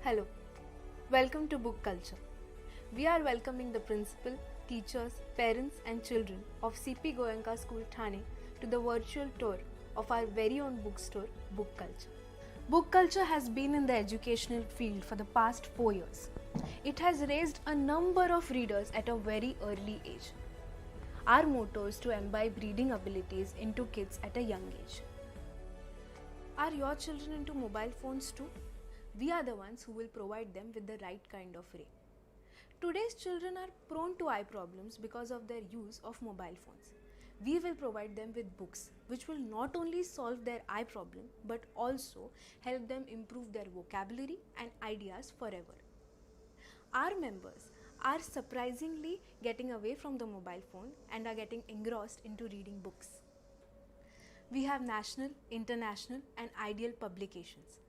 Hello, welcome to Book Culture. We are welcoming the principal, teachers, parents, and children of CP Goenka School Thane to the virtual tour of our very own bookstore, Book Culture. Book culture has been in the educational field for the past 4 years. It has raised a number of readers at a very early age. Our motto is to imbibe reading abilities into kids at a young age. Are your children into mobile phones too? We are the ones who will provide them with the right kind of ray. Today's children are prone to eye problems because of their use of mobile phones. We will provide them with books which will not only solve their eye problem but also help them improve their vocabulary and ideas forever. Our members are surprisingly getting away from the mobile phone and are getting engrossed into reading books. We have national, international, and ideal publications,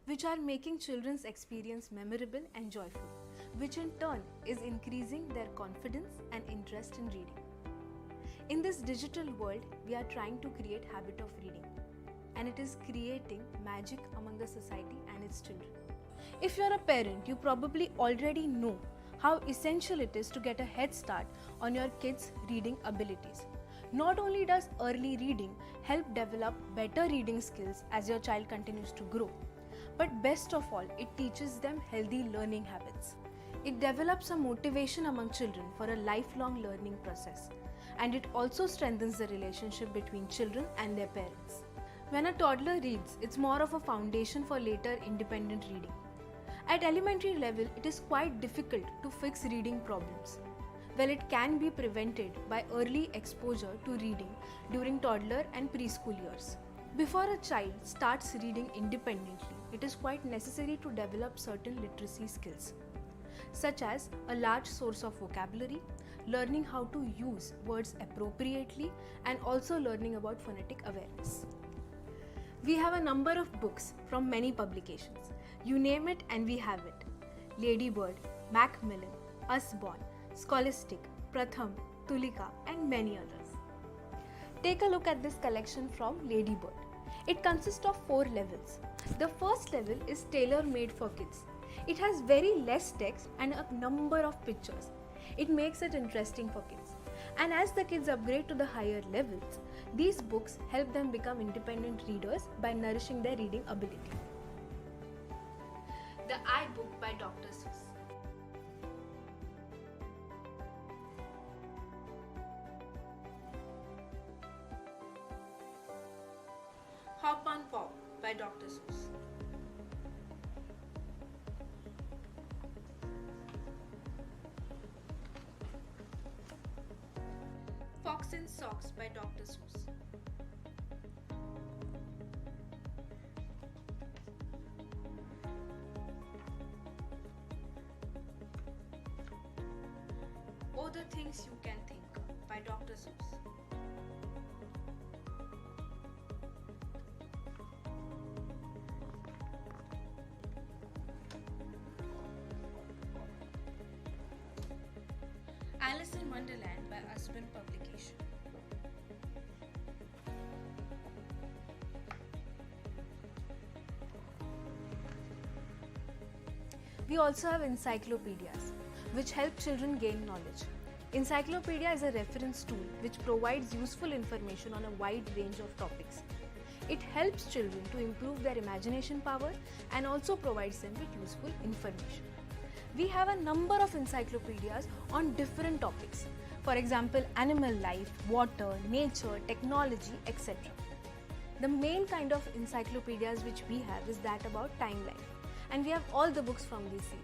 which are making children's experience memorable and joyful, which in turn is increasing their confidence and interest in reading. In this digital world, we are trying to create habit of reading, and it is creating magic among the society and its children. If you are a parent, you probably already know how essential it is to get a head start on your kids' reading abilities. Not only does early reading help develop better reading skills as your child continues to grow, but best of all, it teaches them healthy learning habits. It develops a motivation among children for a lifelong learning process, and it also strengthens the relationship between children and their parents. When a toddler reads, it's more of a foundation for later independent reading. At elementary level, it is quite difficult to fix reading problems. Well, it can be prevented by early exposure to reading during toddler and preschool years. Before a child starts reading independently, it is quite necessary to develop certain literacy skills, such as a large source of vocabulary, learning how to use words appropriately, and also learning about phonetic awareness. We have a number of books from many publications. You name it and we have it. Ladybird, Macmillan, Usborne, Scholastic, Pratham, Tulika, and many others. Take a look at this collection from Ladybird. It consists of 4 levels. The first level is tailor-made for kids. It has very less text and a number of pictures. It makes it interesting for kids. And as the kids upgrade to the higher levels, these books help them become independent readers by nourishing their reading ability. The iBook by Dr. Seuss. Hop on Pop by Dr. Seuss. Fox in Socks by Dr. Seuss. Oh, the Things You Can Think by Dr. Seuss. Alice in Wonderland by Usborne Publication. We also have encyclopedias, which help children gain knowledge. Encyclopedia is a reference tool which provides useful information on a wide range of topics. It helps children to improve their imagination power and also provides them with useful information. We have a number of encyclopedias on different topics. For example, animal life, water, nature, technology, etc. The main kind of encyclopedias which we have is that about time life, and we have all the books from this series.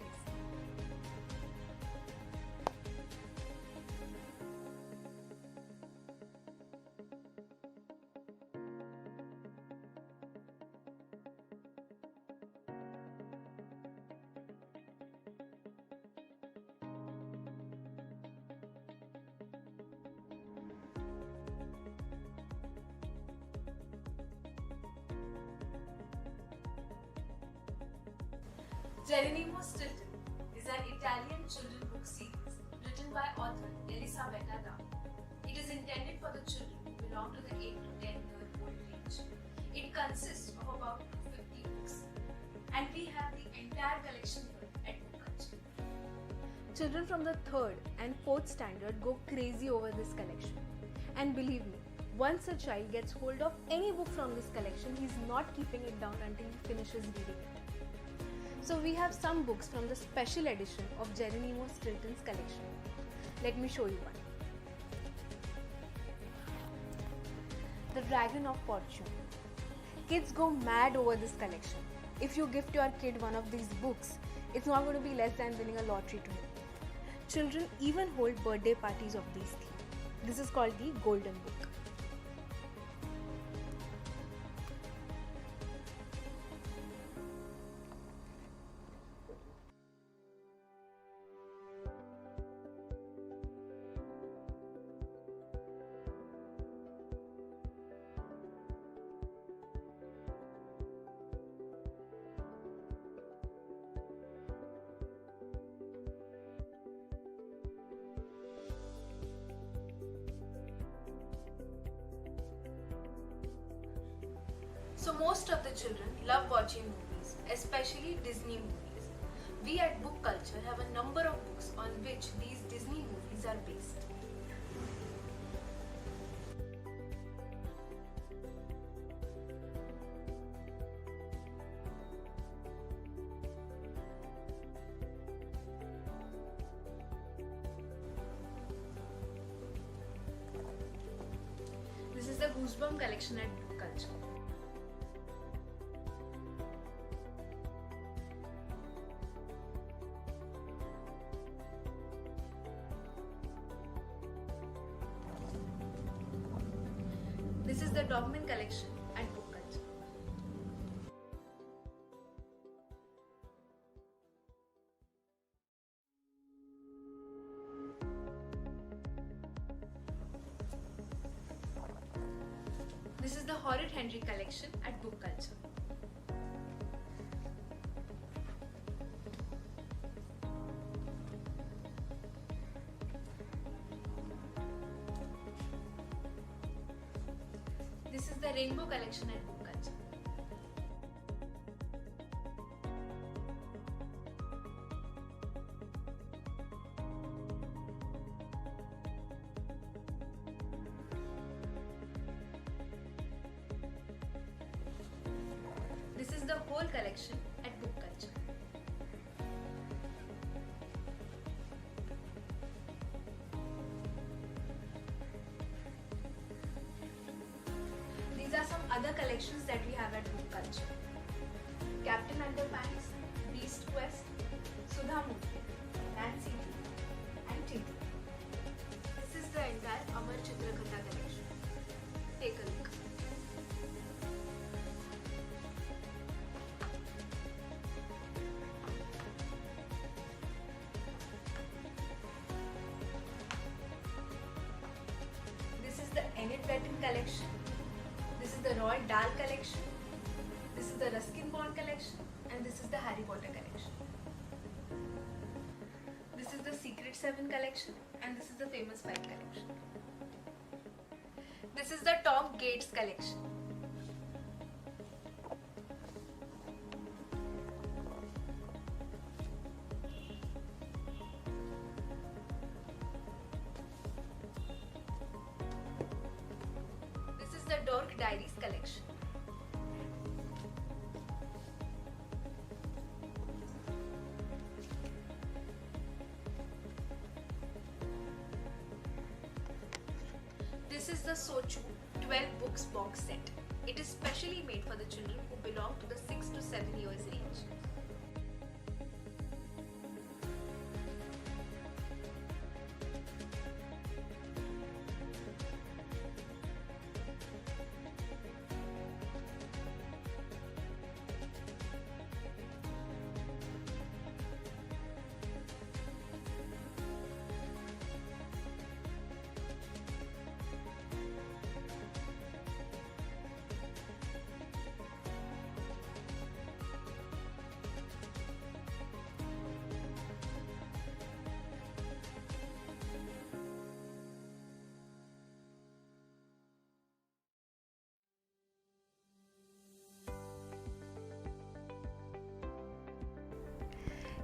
Geronimo Stilton is an Italian children's book series written by author Elisabetta Damo. It is intended for the children who belong to the 8 to 10-year-old range. It consists of about 250 books, and we have the entire collection Children from the 3rd and 4th standard go crazy over this collection. And believe me, once a child gets hold of any book from this collection, he is not keeping it down until he finishes reading it. So we have some books from the special edition of Geronimo Stilton's collection. Let me show you one. The Dragon of Fortune. Kids go mad over this collection. If you gift your kid one of these books, it's not going to be less than winning a lottery to him. Children even hold birthday parties of these themes. This is called the Golden Book. So most of the children love watching movies, especially Disney movies. We at Book Culture have a number of books on which these Disney movies are based. This is the Goosebumps collection at Book Culture. This is the Dogman collection at Book Culture. This is the Horrid Henry collection at Book Culture. This is the Rainbow collection at Book Culture. This is the whole collection at Book Culture. These are some other collections that we have at Book Culture. Captain Underpants, Beast Quest, Sudha Murthy, Nancy Drew, and Tintin. This is the entire Amar Chitrakatha collection. Take a look. This is the Enid Blyton collection. This is the Roald Dahl collection. This is the Ruskin Bond collection, and this is the Harry Potter collection. This is the Secret 7 collection, and this is the Famous 5 collection. This is the Tom Gates collection. This is the Dork Diaries collection. This is the Sochu 12 books box set. It is specially made for the children who belong to the 6 to 7 years range.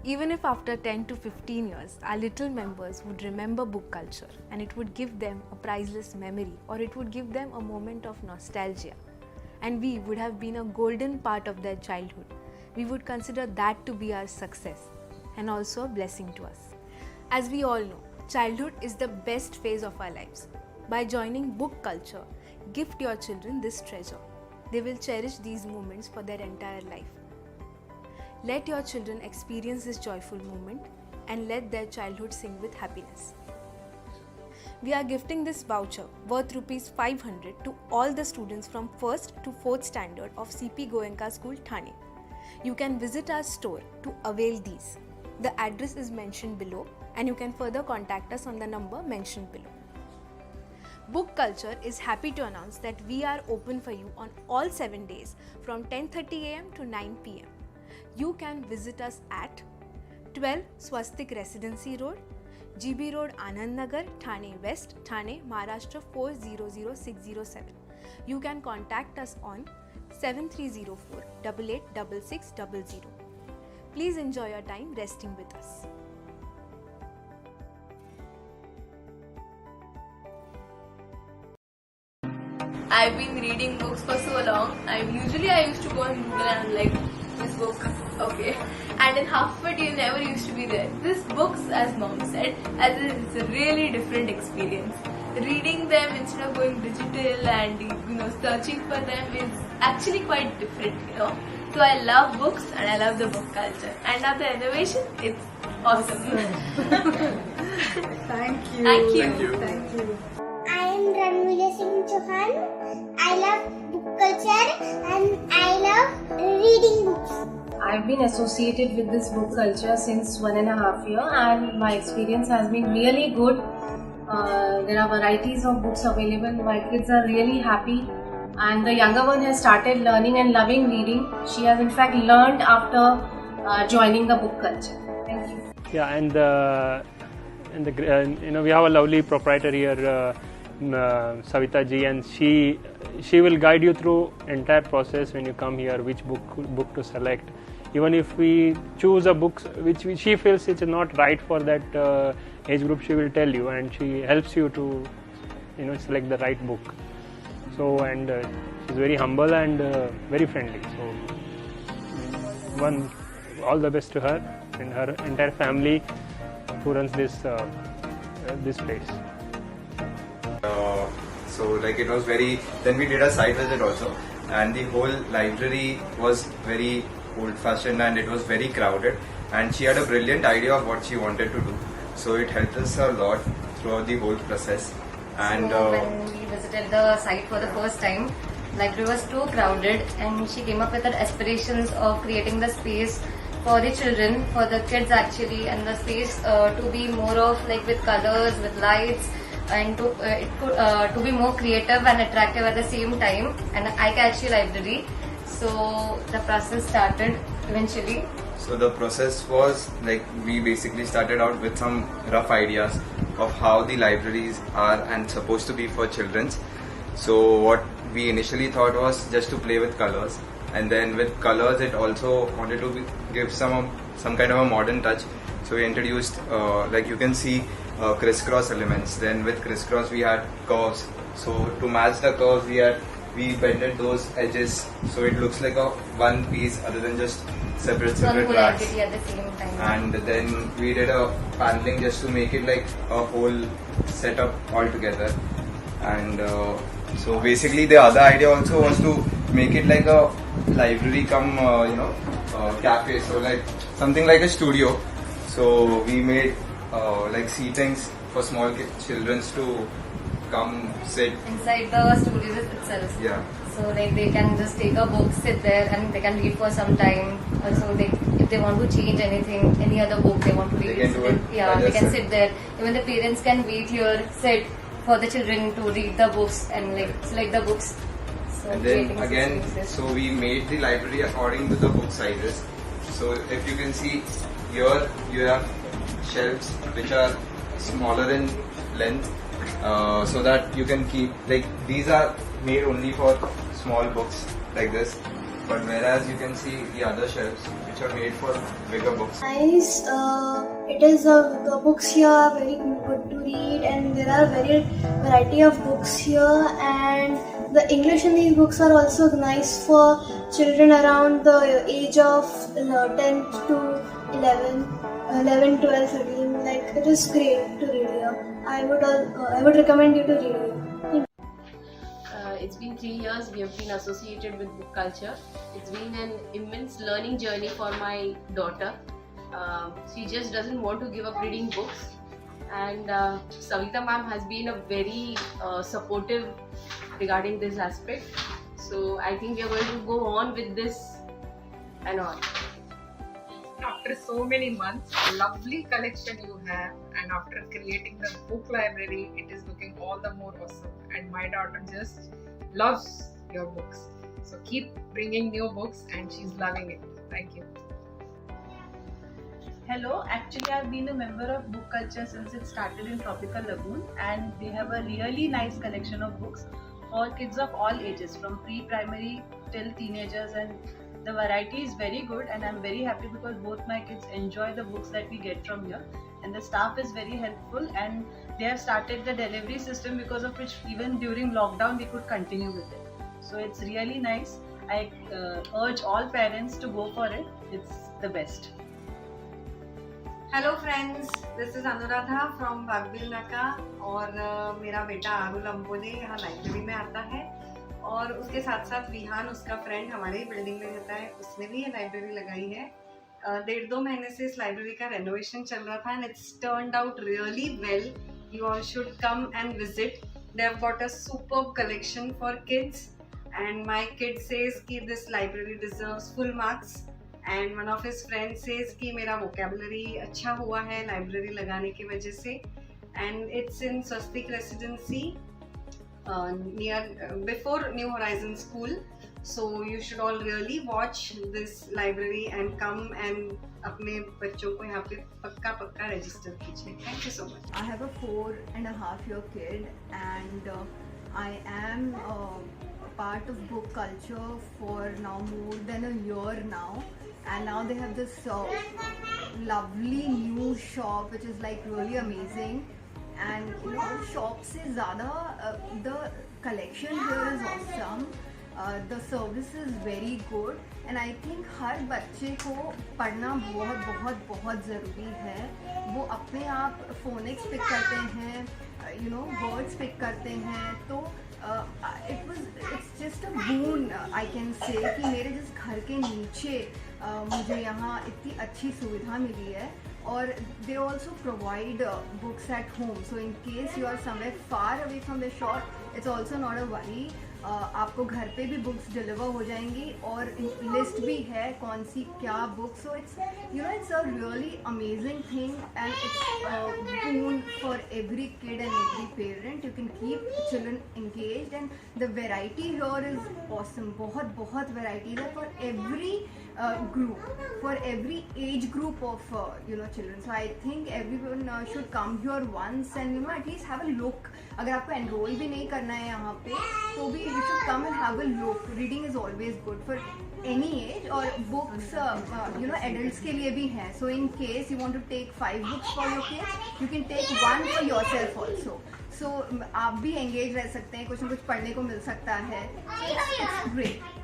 Even if after 10 to 15 years, our little members would remember book culture and it would give them a priceless memory, or it would give them a moment of nostalgia, and we would have been a golden part of their childhood, we would consider that to be our success and also a blessing to us. As we all know, childhood is the best phase of our lives. By joining book culture, gift your children this treasure. They will cherish these moments for their entire life. Let your children experience this joyful moment and let their childhood sing with happiness. We are gifting this voucher worth ₹500 to all the students from 1st to 4th standard of CP Goenka School, Thane. You can visit our store to avail these. The address is mentioned below, and you can further contact us on the number mentioned below. Book Culture is happy to announce that we are open for you on all 7 days from 10:30 am to 9 pm. You can visit us at 12 Swastik Residency Road, GB Road, Anand Nagar, Thane West, Thane, Maharashtra 400607. You can contact us on 7304 886600. Please enjoy your time resting with us. I've been reading books for so long. I used to go on Google and like, this book, okay. And in half of it, you never used to be there. This books, as mom said, it's a really different experience. Reading them instead of going digital and searching for them is actually quite different. So I love books and I love the book culture. And now the innovation, it's awesome. Thank you. Thank you. Thank you. Thank you. I am Ranveer Singh Chauhan. I love book culture and I love reading books. I've been associated with this book culture since 1.5 years, and my experience has been really good. There are varieties of books available. My kids are really happy, and the younger one has started learning and loving reading. She has in fact learned after joining the book culture. Thank you. Yeah, and we have a lovely proprietor here, Savita ji, and she will guide you through entire process when you come here, which book to select. Even if we choose a book which she feels it's not right for that age group, she will tell you, and she helps you to select the right book. So, and she's very humble and very friendly. So all the best to her and her entire family who runs this place. So it was then we did a site visit also, and the whole library was very old-fashioned and it was very crowded, and she had a brilliant idea of what she wanted to do, so it helped us a lot throughout the whole process. And so when we visited the site for the first time, library was too crowded, and she came up with her aspirations of creating the space for the children, for the kids actually, and the space to be more of with colors, with lights, and to be more creative and attractive at the same time, and eye-catchy library. So the process started eventually. So the process was we basically started out with some rough ideas of how the libraries are and supposed to be for children. So what we initially thought was just to play with colors, and then with colors it also wanted to give some kind of a modern touch. So we introduced you can see crisscross elements. Then with crisscross we had curves. So to match the curves we bended those edges so it looks like a one piece other than just separate racks. At the same time. And then we did a paneling just to make it like a whole setup all together. And so basically the other idea also was to make it like a library come cafe, so something like a studio. So we made seatings for small children to come sit inside the studios itself. Yeah. So they can just take a book, sit there, and they can read for some time. Also, if they want to change anything, any other book they want to read, they can do it. Yeah, they can sit there. Even the parents can wait here, sit for the children to read the books and select the books. So and then again, so we made the library according to the book sizes. So if you can see here, you have shelves which are smaller in length, so that you can keep these are made only for small books like this, but whereas you can see the other shelves which are made for bigger books. Nice. It is the books here are very good to read, and there are variety of books here. And the English in these books are also nice for children around the age of 10 to 11, 12, 13. Like, it is great to read here. I would recommend you to read it. It's been 3 years we have been associated with book culture. It's been an immense learning journey for my daughter. She just doesn't want to give up reading books, and Savita ma'am has been a very supportive regarding this aspect. So I think we are going to go on with this and all. After so many months, lovely collection you have, and after creating the book library, it is looking all the more awesome. And my daughter just loves your books. So keep bringing new books, and she's loving it. Thank you. Hello, actually I've been a member of Book Culture since it started in Tropical Lagoon, and they have a really nice collection of books for kids of all ages, from pre-primary till teenagers, and the variety is very good, and I'm very happy because both my kids enjoy the books that we get from here, and the staff is very helpful, and they have started the delivery system because of which even during lockdown we could continue with it. So it's really nice. I urge all parents to go for it. It's the best. Hello friends, this is Anuradha from Bagbil Naka. और मेरा बेटा आरुल अम्बोले यहाँ library में आता है, और उसके साथ साथ विहान, उसका फ्रेंड, हमारे ही बिल्डिंग में रहता है, उसने भी ये लाइब्रेरी लगाई है। 1.5-2 महीने से इस लाइब्रेरी का रेनोवेशन चल रहा था, and it's turned out really well. You all should come and visit. They have got a superb collection for kids, and my kid says कि this library deserves full marks, and one of his friend says कि मेरा vocabulary अच्छा हुआ है library लगाने की वजह से. And it's in Swastik residency near before New Horizon School. So you should all really watch this library and come and अपने बच्चों को यहाँ पे पक्का रजिस्टर कीजिए. Thank you so much. I have a 4.5-year kid, and I am a part of book culture for now more than a year now, and now they have this lovely new shop which is like really amazing. And you know, shop से ज़्यादा the collection here is awesome. The service is very good, and I think हर बच्चे को पढ़ना बहुत ज़रूरी है. वो अपने आप phonics पिक करते हैं, you know, words पिक करते हैं, तो it's just a boon, I can say, कि मेरे जिस घर के नीचे मुझे यहाँ इतनी अच्छी सुविधा मिली है. और they also provide books at home, so in case you are somewhere far away from the shop, it's also not a worry. आपको घर पे भी बुक्स डिलीवर हो जाएंगी, और लिस्ट भी है कौन सी क्या book. So it's you know, it's a really amazing thing, and it's boon for every kid and every parent. You can keep children engaged, and the variety here is awesome. बहुत varieties है for every group, for every age group of children. So I think everyone should come here once and you know at least have a look. अगर आपको enroll भी नहीं करना है यहाँ पे, तो भी you should come and have a look. Reading is always good for any age, और books adults के लिए भी हैं. So in case you want to take 5 books for your kids, you can take 1 for yourself also. So आप भी engaged रह सकते हैं, कुछ ना कुछ पढ़ने को मिल सकता है. It's great.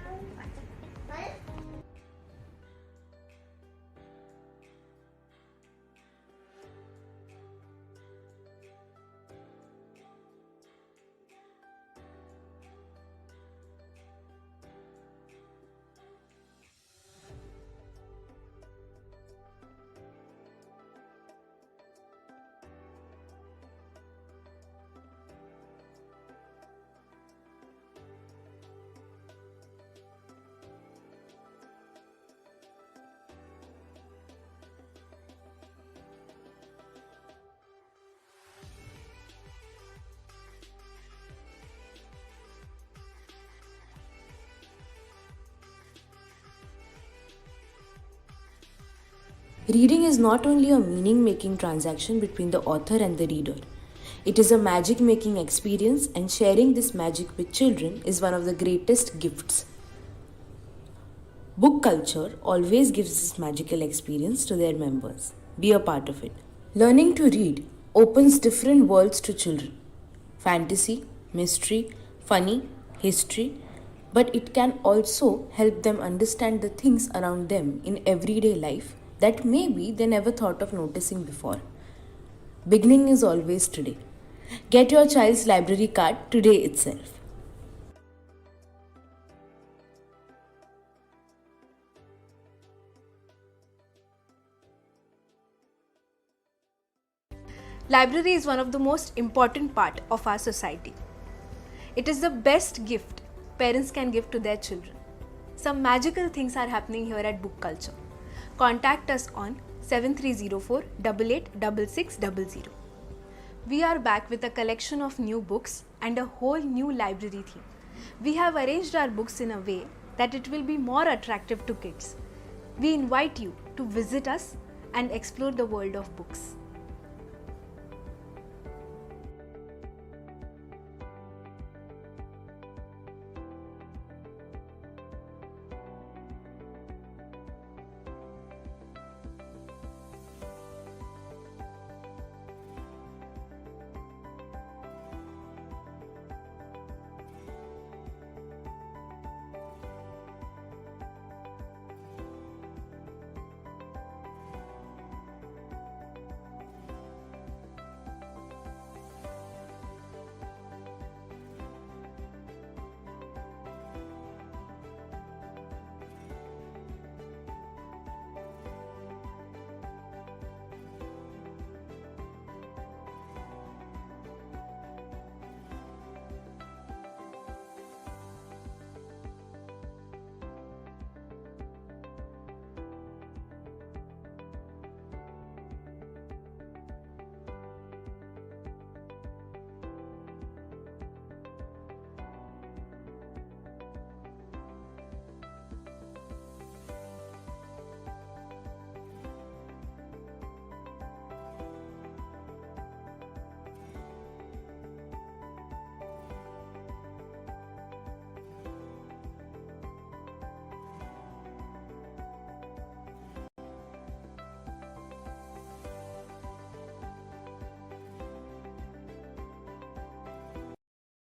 Reading is not only a meaning-making transaction between the author and the reader. It is a magic-making experience, and sharing this magic with children is one of the greatest gifts. Book culture always gives this magical experience to their members. Be a part of it. Learning to read opens different worlds to children. Fantasy, mystery, funny, history, but it can also help them understand the things around them in everyday life that maybe they never thought of noticing before. Beginning is always today. Get your child's library card today itself. Library is one of the most important part of our society. It is the best gift parents can give to their children. Some magical things are happening here at Book Culture. Contact us on 7304 886600. We are back with a collection of new books and a whole new library theme. We have arranged our books in a way that it will be more attractive to kids. We invite you to visit us and explore the world of books.